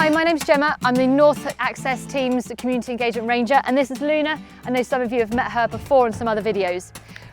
Hi, my name's Gemma. I'm the North Access Team's Community Engagement Ranger, and this is Luna. I know some of you have met her before in some other videos.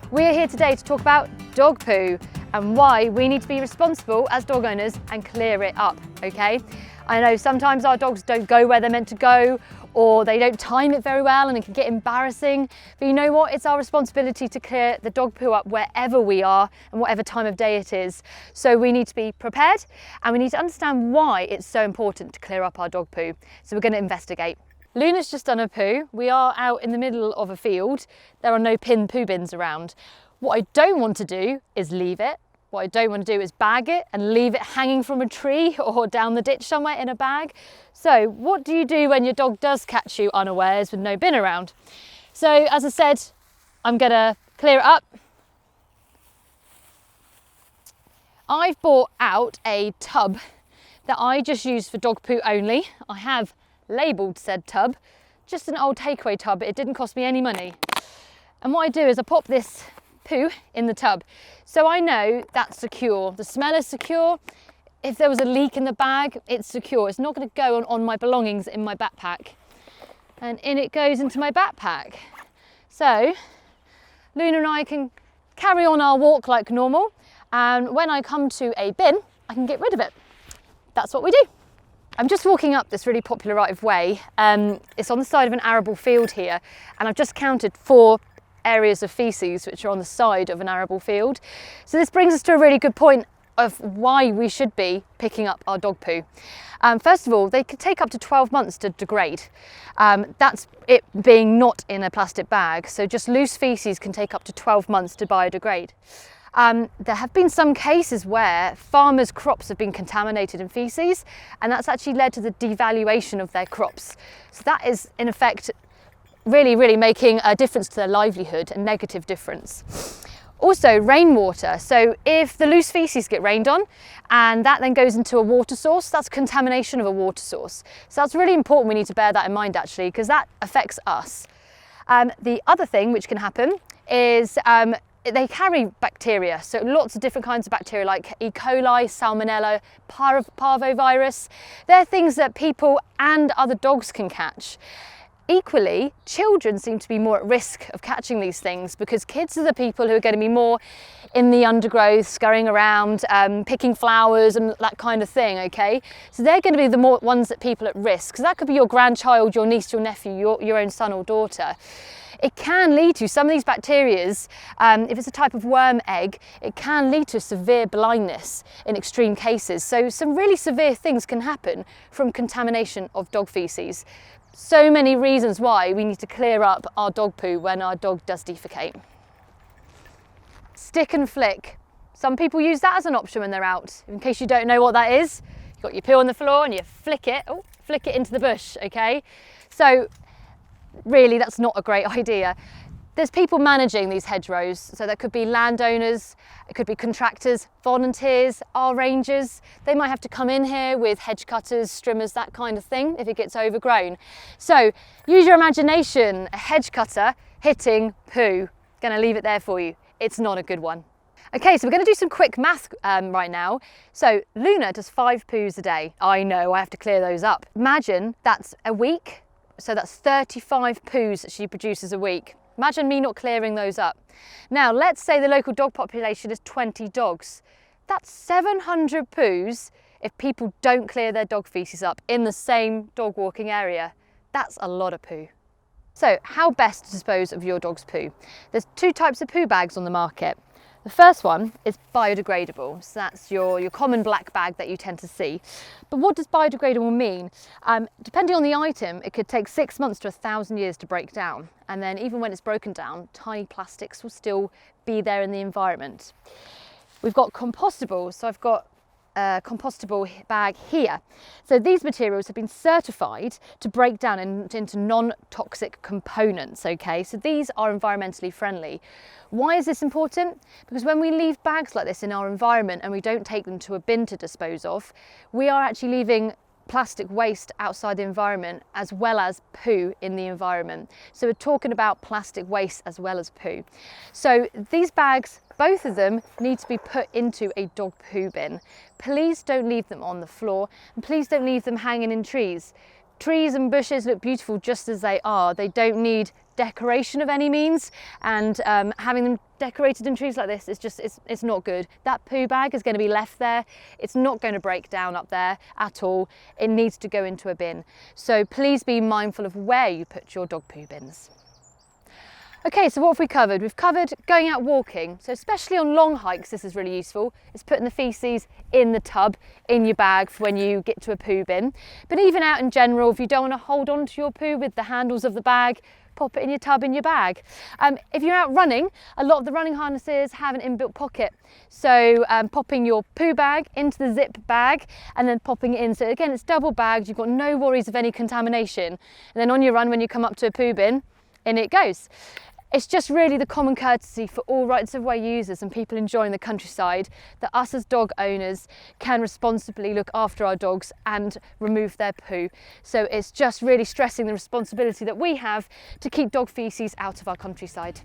We're here today to talk about dog poo and why we need to be responsible as dog owners and clear it up, okay? I know sometimes our dogs don't go where they're meant to go, or they don't time it very well and it can get embarrassing. But you know what? It's our responsibility to clear the dog poo up wherever we are and whatever time of day it is. So we need to be prepared and we need to understand why it's so important to clear up our dog poo. So we're going to investigate. Luna's just done a poo. We are out in the middle of a field. There are no pin poo bins around. What I don't want to do is leave it. What I don't want to do is bag it and leave it hanging from a tree or down the ditch somewhere in a bag. So what do you do when your dog does catch you unawares with no bin around? So as I said, I'm gonna clear it up. I've bought out a tub that I just use for dog poo only. I have labelled said tub, just an old takeaway tub. It didn't cost me any money. And what I do is I pop this poo in the tub. So I know that's secure. The smell is secure. If there was a leak in the bag, it's secure. It's not going to go on my belongings in my backpack. And in it goes into my backpack. So Luna and I can carry on our walk like normal. And when I come to a bin, I can get rid of it. That's what we do. I'm just walking up this really popular right of way. It's on the side of an arable field here. And I've just counted 4 areas of faeces which are on the side of an arable field. So this brings us to a really good point of why we should be picking up our dog poo. First of all, they could take up to 12 months to degrade. That's it being not in a plastic bag. So just loose faeces can take up to 12 months to biodegrade. There have been some cases where farmers' crops have been contaminated in faeces, and that's actually led to the devaluation of their crops. So that is in effect really making a difference to their livelihood, a negative difference. Also rainwater, so if the loose faeces get rained on and that then goes into a water source, that's contamination of a water source. So that's really important, we need to bear that in mind actually, because that affects us. The other thing which can happen is they carry bacteria, so lots of different kinds of bacteria like E. coli, salmonella, parvovirus. They're things that people and other dogs can catch. Equally, children seem to be more at risk of catching these things because kids are the people who are going to be more in the undergrowth, scurrying around, picking flowers and that kind of thing, okay? So they're going to be the more ones that people at risk. So that could be your grandchild, your niece, your nephew, your own son or daughter. It can lead to, some of these bacterias, if it's a type of worm egg, it can lead to severe blindness in extreme cases. So some really severe things can happen from contamination of dog faeces. So many reasons why we need to clear up our dog poo when our dog does defecate. Stick and flick. Some people use that as an option when they're out. In case you don't know what that is, you've got your poo on the floor and you flick it into the bush, okay? So really that's not a great idea. There's people managing these hedgerows, so there could be landowners, it could be contractors, volunteers, our rangers. They might have to come in here with hedge cutters, strimmers, that kind of thing if it gets overgrown. So use your imagination, a hedge cutter hitting poo. Gonna leave it there for you. It's not a good one. Okay, so we're going to do some quick math right now. So Luna does 5 poos a day. I know, I have to clear those up. Imagine that's a week, so that's 35 poos that she produces a week. Imagine me not clearing those up. Now, let's say the local dog population is 20 dogs. That's 700 poos if people don't clear their dog faeces up in the same dog walking area. That's a lot of poo. So, how best to dispose of your dog's poo? There's 2 types of poo bags on the market. The first one is biodegradable, so that's your common black bag that you tend to see. But what does biodegradable mean? Depending on the item, it could take 6 months to 1,000 years to break down. And then even when it's broken down, tiny plastics will still be there in the environment. We've got compostable, so I've got a compostable bag here. So these materials have been certified to break down into non-toxic components, okay? So these are environmentally friendly. Why is this important? Because when we leave bags like this in our environment and we don't take them to a bin to dispose of, we are actually leaving plastic waste outside the environment as well as poo in the environment. So we're talking about plastic waste as well as poo. So these bags, both of them, need to be put into a dog poo bin. Please don't leave them on the floor, and please don't leave them hanging in trees. Trees and bushes look beautiful just as they are. They don't need decoration of any means, and having them decorated in trees like this is just, it's not good. That poo bag is going to be left there. It's not going to break down up there at all. It needs to go into a bin. So please be mindful of where you put your dog poo bins. Okay, so what have we covered? We've covered going out walking. So especially on long hikes, this is really useful. It's putting the faeces in the tub, in your bag for when you get to a poo bin. But even out in general, if you don't want to hold on to your poo with the handles of the bag, pop it in your tub in your bag. If you're out running, a lot of the running harnesses have an inbuilt pocket. So popping your poo bag into the zip bag and then popping it in. So again, it's double bagged. You've got no worries of any contamination. And then on your run, when you come up to a poo bin, in it goes. It's just really the common courtesy for all rights of way users and people enjoying the countryside that us as dog owners can responsibly look after our dogs and remove their poo. So it's just really stressing the responsibility that we have to keep dog faeces out of our countryside.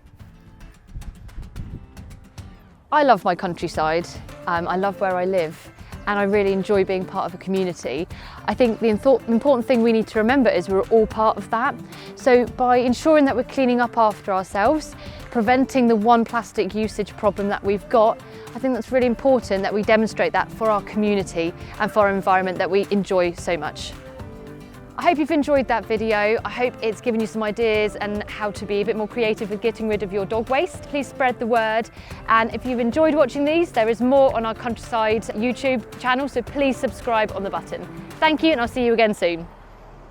I love my countryside. I love where I live, and I really enjoy being part of a community. I think the important thing we need to remember is we're all part of that. So by ensuring that we're cleaning up after ourselves, preventing the one plastic usage problem that we've got, I think that's really important that we demonstrate that for our community and for our environment that we enjoy so much. I hope you've enjoyed that video. I hope it's given you some ideas and how to be a bit more creative with getting rid of your dog waste. Please spread the word. And if you've enjoyed watching these, there is more on our Countryside YouTube channel, so please subscribe on the button. Thank you, and I'll see you again soon.